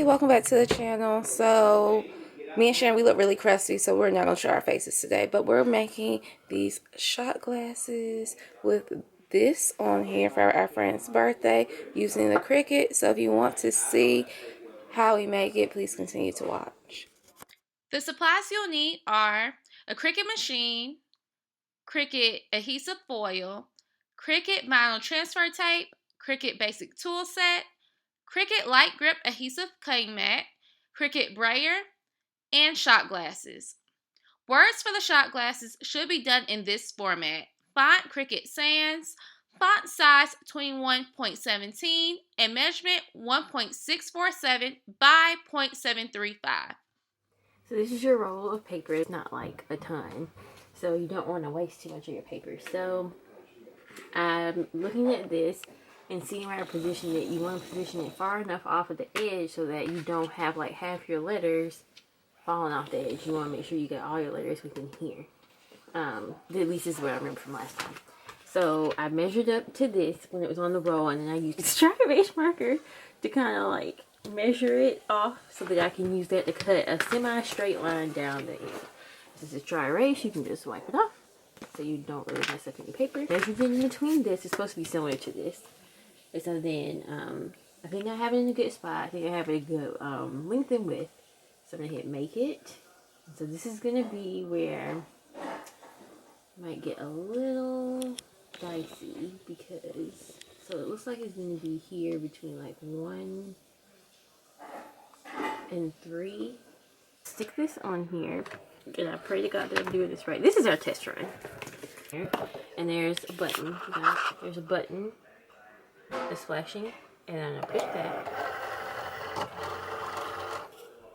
welcome back to the channel. So me and Sharon, we look really crusty, so we're not gonna show our faces today, but we're making these shot glasses with this on here for our friend's birthday using the Cricut. So if you want to see how we make it, please continue to watch. The supplies you'll need are a Cricut Machine, Cricut Adhesive Foil, Cricut Vinyl Transfer Tape, Cricut Basic Tool Set, Cricut Light Grip Adhesive Cutting Mat, Cricut Brayer, and shot glasses. Words for the shot glasses should be done in this format. Font Cricut Sans, font size 21.17, and measurement 1.647 by 0.735. So this is your roll of paper. It's not like a ton, so you don't want to waste too much of your paper. So I'm looking at this and seeing where I position it. You want to position it far enough off of the edge so that you don't have like half your letters falling off the edge. You want to make sure you get all your letters within here. At least this is what I remember from last time. So I measured up to this when it was on the roll, and then I used this dry erase marker to kind of like measure it off so that I can use that to cut a semi-straight line down the end. This is dry erase. You can just wipe it off so you don't really mess up any paper. Everything in between this is supposed to be similar to this. And so then, I think I have it in a good spot. I think I have it a good length and width. So I'm going to hit make it. And so this is going to be where it might get a little dicey because, so it looks like it's going to be here between like 1 and 3. Stick this on here. And I pray to God that I'm doing this right. This is our test run. And there's a button. There's a button that's flashing, and I'm gonna push that.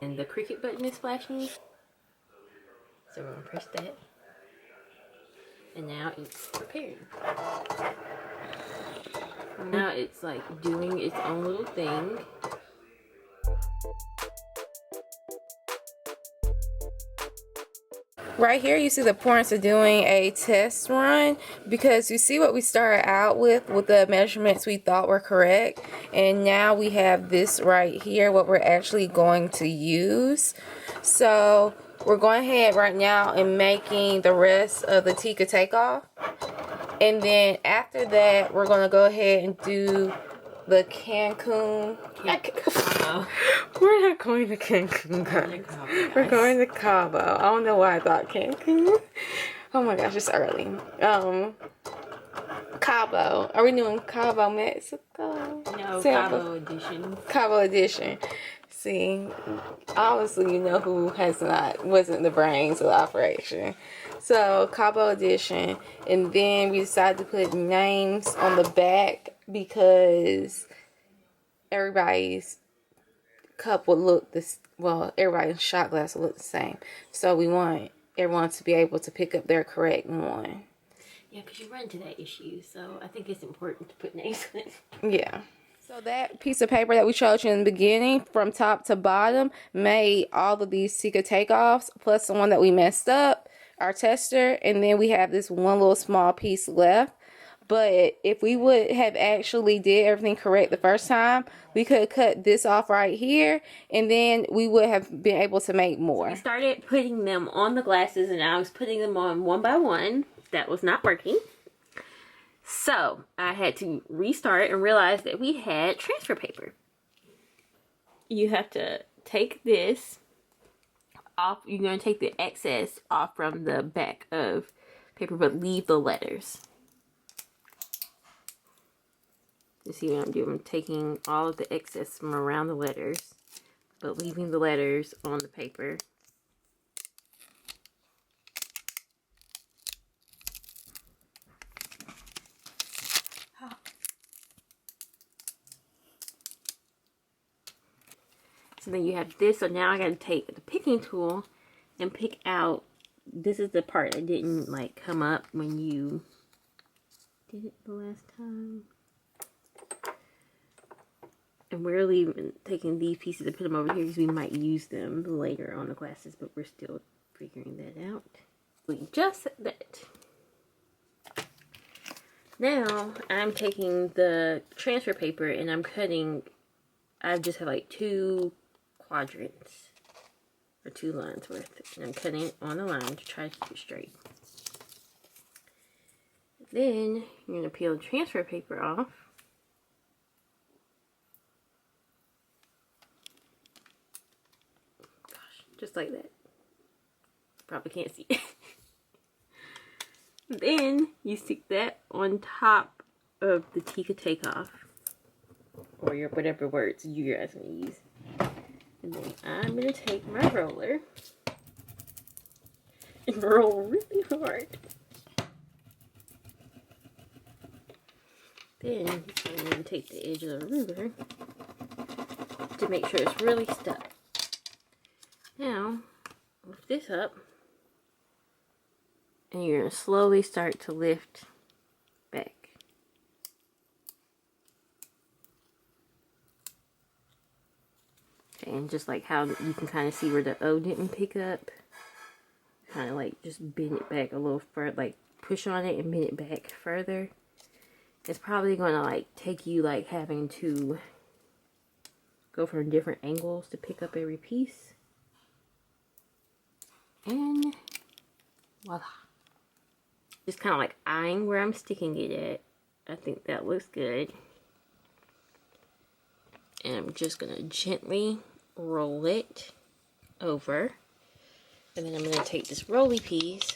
And the Cricut button is flashing. So we're gonna press that. And now it's prepared. Now it's like doing its own little thing. Right here you see the importance of doing a test run, because you see what we started out with the measurements we thought were correct, and now we have this right here, what we're actually going to use. So we're going ahead right now and making the rest of the Tika takeoff, and then after that we're going to go ahead and do the Cancun. We're not going to Cancun, guys. We're going to Cabo. I don't know why I thought Cancun. Oh my gosh, it's early. Cabo. Are we doing Cabo, Mexico? No, Cabo edition. Cabo edition. See, obviously you know who wasn't the brains of the operation. So Cabo edition, and then we decided to put names on the back because everybody's cup will look this, well, everybody's shot glass will look the same. So we want everyone to be able to pick up their correct one. Yeah, because you run into that issue, so I think it's important to put names on it. Yeah. So that piece of paper that we showed you in the beginning, from top to bottom, made all of these Tika takeoffs, plus the one that we messed up, our tester, and then we have this one little small piece left. But if we would have actually did everything correct the first time, we could cut this off right here, and then we would have been able to make more. So we started putting them on the glasses, and I was putting them on one by one. That was not working. So I had to restart and realize that we had transfer paper. You have to take this off. You're going to take the excess off from the back of paper, but leave the letters. You see what I'm doing? I'm taking all of the excess from around the letters, but leaving the letters on the paper. So then you have this. So now I got to take the picking tool and pick out. This is the part that didn't like come up when you did it the last time. And we're taking these pieces and put them over here because we might use them later on the glasses, but we're still figuring that out. We just said that. Now I'm taking the transfer paper and I'm cutting. I just have like 2 quadrants, or 2 lines worth. And I'm cutting it on the line to try to keep it straight. Then you're going to peel the transfer paper off. Gosh, just like that. Probably can't see it. Then you stick that on top of the Tika Takeoff, or your whatever words you guys want to use. And then I'm going to take my roller and roll really hard. Then I'm going to take the edge of the ruler to make sure it's really stuck. Now, lift this up, and you're going to slowly start to lift back. Okay, and just like how you can kind of see where the O didn't pick up, kind of like just bend it back a little further, like push on it and bend it back further. It's probably going to like take you like having to go from different angles to pick up every piece. And voila. Just kind of like eyeing where I'm sticking it at. I think that looks good. And I'm just going to gently roll it over. And then I'm going to take this rolly piece,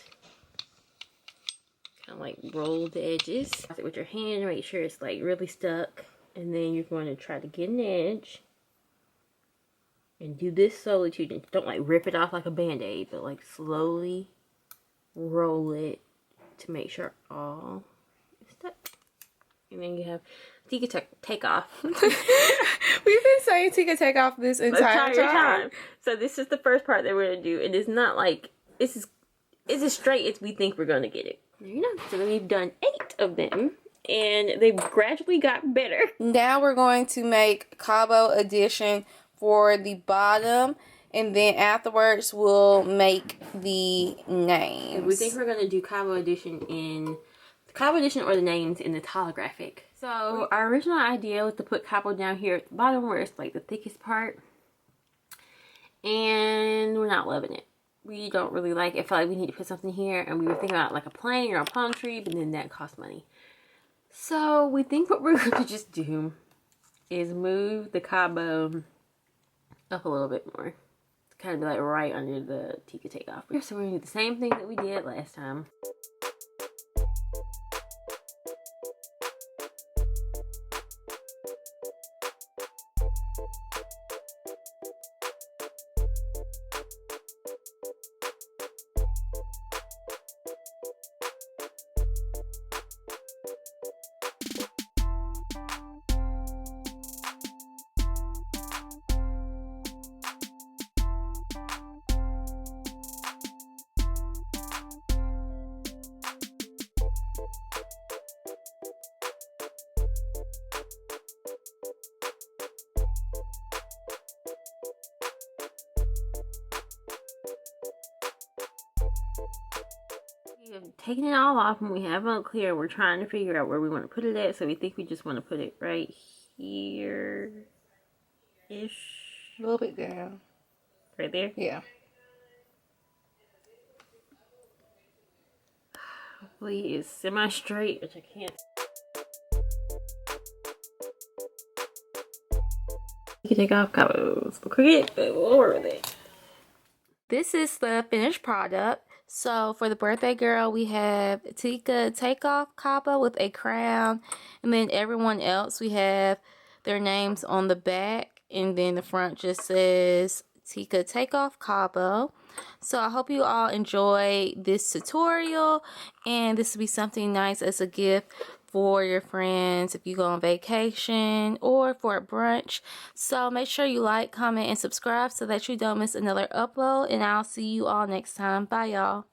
kind of like roll the edges with your hand, make sure it's like really stuck. And then you're going to try to get an edge. And do this slowly too. Don't like rip it off like a band-aid, but like slowly roll it to make sure all is stuck. And then you have Tika Takeoff. We've been saying Tika Takeoff this entire time. So this is the first part that we're gonna do. It is not like it's as straight as we think we're gonna get it. There you know. So we've done 8 of them, and they've gradually got better. Now we're going to make Cabo Edition for the bottom, and then afterwards we'll make the names. We think we're gonna do Cabo Edition or the names in the holographic. So our original idea was to put Cabo down here at the bottom where it's like the thickest part, and we're not loving it. We don't really like it. I feel like we need to put something here, and we were thinking about like a plane or a palm tree, but then that costs money. So we think what we're gonna just do is move the Cabo up a little bit more. It's kind of like right under the Tika Takeoff. So we're gonna do the same thing that we did last time. We have taken it all off and we have it clear. We're trying to figure out where we want to put it at, so we think we just want to put it right here-ish. A little bit down. Right there? Yeah. Hopefully it's semi-straight, which I can't. You can take off Cabos. We'll Cricut, but we'll work with it. This is the finished product. So for the birthday girl, we have Tika Takeoff Cabo with a crown, and then everyone else we have their names on the back, and then the front just says Tika Takeoff Cabo. So I hope you all enjoy this tutorial, and this will be something nice as a gift for your friends if you go on vacation or for a brunch. So make sure you like, comment, and subscribe so that you don't miss another upload, and I'll see you all next time. Bye, y'all.